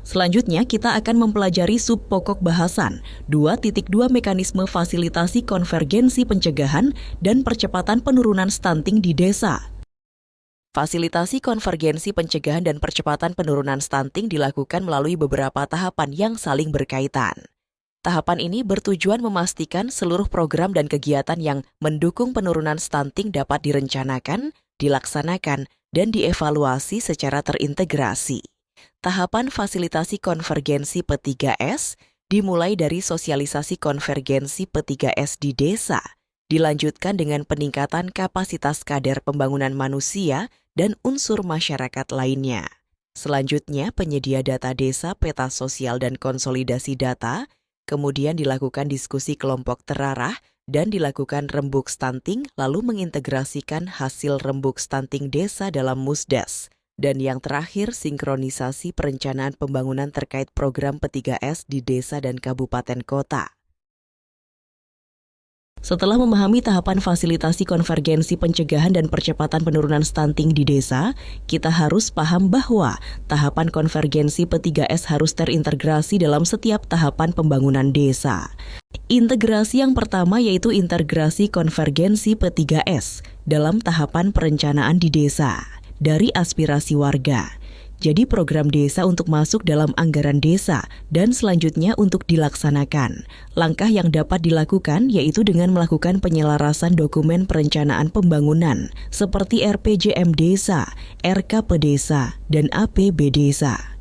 Selanjutnya, kita akan mempelajari subpokok bahasan 2.2 mekanisme fasilitasi konvergensi pencegahan dan percepatan penurunan stunting di desa. Fasilitasi konvergensi pencegahan dan percepatan penurunan stunting dilakukan melalui beberapa tahapan yang saling berkaitan. Tahapan ini bertujuan memastikan seluruh program dan kegiatan yang mendukung penurunan stunting dapat direncanakan, dilaksanakan, dan dievaluasi secara terintegrasi. Tahapan fasilitasi konvergensi P3S dimulai dari sosialisasi konvergensi P3S di desa, dilanjutkan dengan peningkatan kapasitas kader pembangunan manusia dan unsur masyarakat lainnya. Selanjutnya, penyedia data desa, peta sosial dan konsolidasi data, kemudian dilakukan diskusi kelompok terarah dan dilakukan rembuk stunting, lalu mengintegrasikan hasil rembuk stunting desa dalam Musdes. Dan yang terakhir, sinkronisasi perencanaan pembangunan terkait program P3S di desa dan kabupaten kota. Setelah memahami tahapan fasilitasi konvergensi pencegahan dan percepatan penurunan stunting di desa, kita harus paham bahwa tahapan konvergensi P3S harus terintegrasi dalam setiap tahapan pembangunan desa. Integrasi yang pertama yaitu integrasi konvergensi P3S dalam tahapan perencanaan di desa. Dari aspirasi warga. Jadi program desa untuk masuk dalam anggaran desa dan selanjutnya untuk dilaksanakan. Langkah yang dapat dilakukan yaitu dengan melakukan penyelarasan dokumen perencanaan pembangunan seperti RPJM Desa, RKP Desa, dan APB Desa.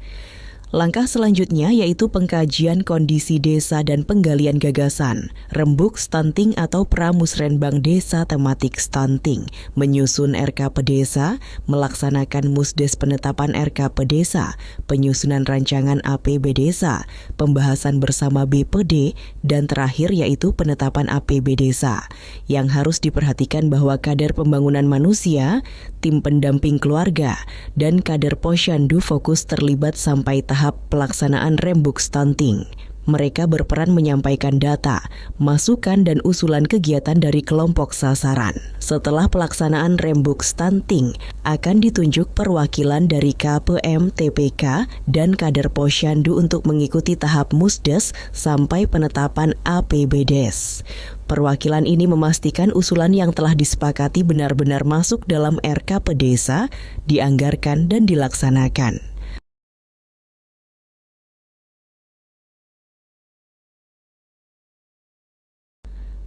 Langkah selanjutnya yaitu pengkajian kondisi desa dan penggalian gagasan, rembuk stunting atau pramusrenbang desa tematik stunting, menyusun RKP Desa, melaksanakan Musdes penetapan RKP Desa, penyusunan rancangan APB Desa, pembahasan bersama BPD, dan terakhir yaitu penetapan APB Desa. Yang harus diperhatikan bahwa kader pembangunan manusia, tim pendamping keluarga, dan kader posyandu fokus terlibat sampai tahap pelaksanaan rembuk stunting. Mereka berperan menyampaikan data, masukan dan usulan kegiatan dari kelompok sasaran. Setelah pelaksanaan rembuk stunting, akan ditunjuk perwakilan dari KPM TPK dan kader posyandu untuk mengikuti tahap Musdes sampai penetapan APBDes. Perwakilan ini memastikan usulan yang telah disepakati benar-benar masuk dalam RKP Desa, dianggarkan dan dilaksanakan.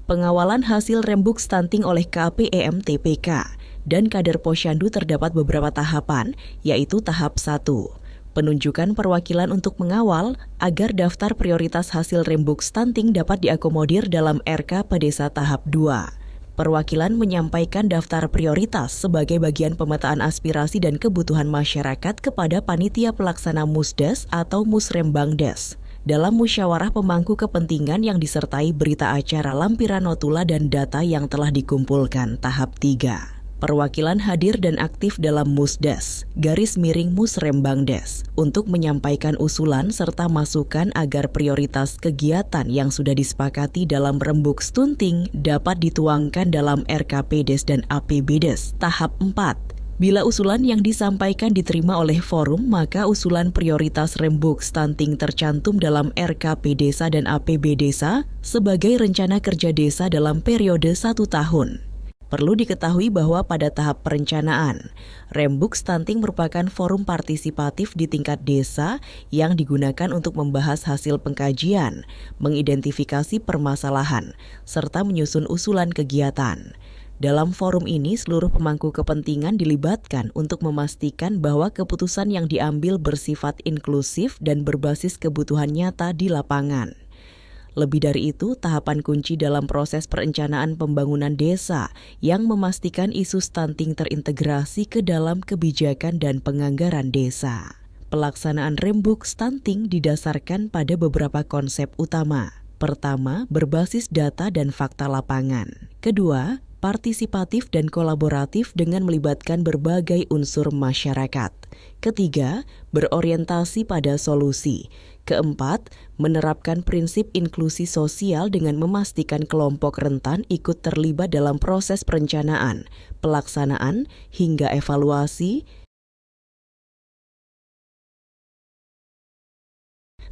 Pengawalan hasil rembuk stunting oleh KPM TPK dan kader posyandu terdapat beberapa tahapan, yaitu tahap 1. Penunjukan perwakilan untuk mengawal agar daftar prioritas hasil rembuk stunting dapat diakomodir dalam RKP Desa tahap 2. Perwakilan menyampaikan daftar prioritas sebagai bagian pemetaan aspirasi dan kebutuhan masyarakat kepada panitia pelaksana Musdes atau Musrembangdes. Dalam musyawarah pemangku kepentingan yang disertai berita acara lampiran notula dan data yang telah dikumpulkan tahap 3. Perwakilan hadir dan aktif dalam Musdes, _Musrembangdes, untuk menyampaikan usulan serta masukan agar prioritas kegiatan yang sudah disepakati dalam rembuk stunting dapat dituangkan dalam RKPDes dan APBDes tahap 4. Bila usulan yang disampaikan diterima oleh forum, maka usulan prioritas rembuk stunting tercantum dalam RKP Desa dan APB Desa sebagai rencana kerja desa dalam periode 1 tahun. Perlu diketahui bahwa pada tahap perencanaan, rembuk stunting merupakan forum partisipatif di tingkat desa yang digunakan untuk membahas hasil pengkajian, mengidentifikasi permasalahan, serta menyusun usulan kegiatan. Dalam forum ini, seluruh pemangku kepentingan dilibatkan untuk memastikan bahwa keputusan yang diambil bersifat inklusif dan berbasis kebutuhan nyata di lapangan. Lebih dari itu, tahapan kunci dalam proses perencanaan pembangunan desa yang memastikan isu stunting terintegrasi ke dalam kebijakan dan penganggaran desa. Pelaksanaan rembuk stunting didasarkan pada beberapa konsep utama. Pertama, berbasis data dan fakta lapangan. Kedua, partisipatif dan kolaboratif dengan melibatkan berbagai unsur masyarakat. Ketiga, berorientasi pada solusi. Keempat, menerapkan prinsip inklusi sosial dengan memastikan kelompok rentan ikut terlibat dalam proses perencanaan, pelaksanaan, hingga evaluasi,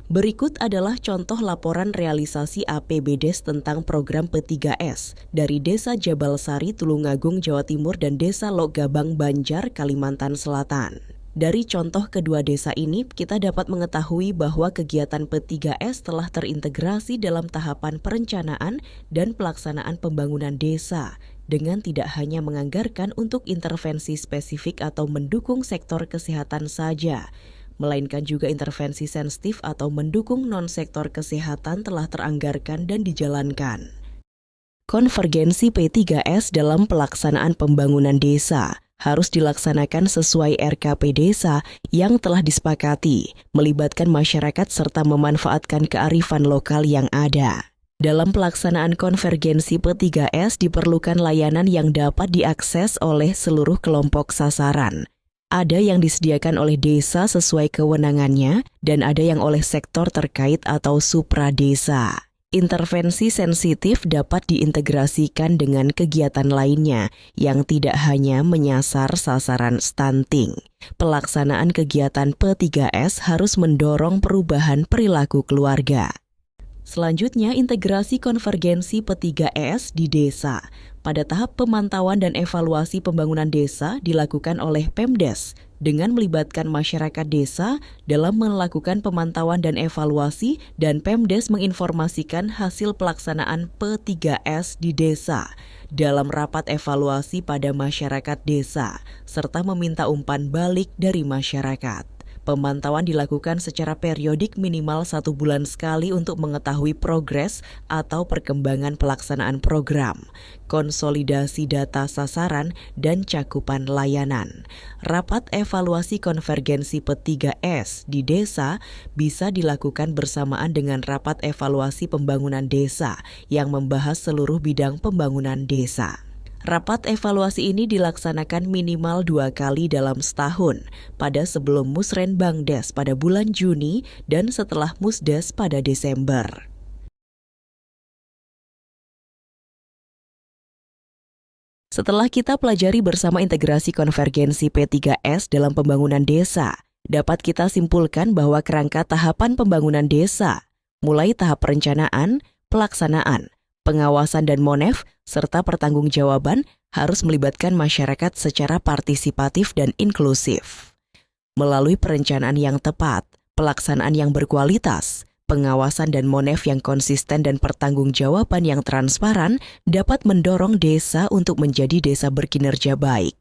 Berikut adalah contoh laporan realisasi APBDes tentang program P3S dari Desa Jabal Sari, Tulungagung, Jawa Timur dan Desa Logabang, Banjar, Kalimantan Selatan. Dari contoh kedua desa ini, kita dapat mengetahui bahwa kegiatan P3S telah terintegrasi dalam tahapan perencanaan dan pelaksanaan pembangunan desa dengan tidak hanya menganggarkan untuk intervensi spesifik atau mendukung sektor kesehatan saja, melainkan juga intervensi sensitif atau mendukung non-sektor kesehatan telah teranggarkan dan dijalankan. Konvergensi P3S dalam pelaksanaan pembangunan desa harus dilaksanakan sesuai RKP Desa yang telah disepakati, melibatkan masyarakat serta memanfaatkan kearifan lokal yang ada. Dalam pelaksanaan konvergensi P3S diperlukan layanan yang dapat diakses oleh seluruh kelompok sasaran. Ada yang disediakan oleh desa sesuai kewenangannya dan ada yang oleh sektor terkait atau supradesa. Intervensi sensitif dapat diintegrasikan dengan kegiatan lainnya yang tidak hanya menyasar sasaran stunting. Pelaksanaan kegiatan P3S harus mendorong perubahan perilaku keluarga. Selanjutnya, integrasi konvergensi P3S di desa. Pada tahap pemantauan dan evaluasi pembangunan desa dilakukan oleh Pemdes dengan melibatkan masyarakat desa dalam melakukan pemantauan dan evaluasi, dan Pemdes menginformasikan hasil pelaksanaan P3S di desa dalam rapat evaluasi pada masyarakat desa, serta meminta umpan balik dari masyarakat. Pemantauan dilakukan secara periodik minimal 1 bulan sekali untuk mengetahui progres atau perkembangan pelaksanaan program, konsolidasi data sasaran, dan cakupan layanan. Rapat evaluasi konvergensi P3S di desa bisa dilakukan bersamaan dengan rapat evaluasi pembangunan desa yang membahas seluruh bidang pembangunan desa. Rapat evaluasi ini dilaksanakan minimal 2 kali dalam setahun, pada sebelum Musrenbangdes pada bulan Juni dan setelah Musdes pada Desember. Setelah kita pelajari bersama integrasi konvergensi P3S dalam pembangunan desa, dapat kita simpulkan bahwa kerangka tahapan pembangunan desa, mulai tahap perencanaan, pelaksanaan, pengawasan dan monef, serta pertanggungjawaban harus melibatkan masyarakat secara partisipatif dan inklusif. Melalui perencanaan yang tepat, pelaksanaan yang berkualitas, pengawasan dan monef yang konsisten dan pertanggungjawaban yang transparan dapat mendorong desa untuk menjadi desa berkinerja baik,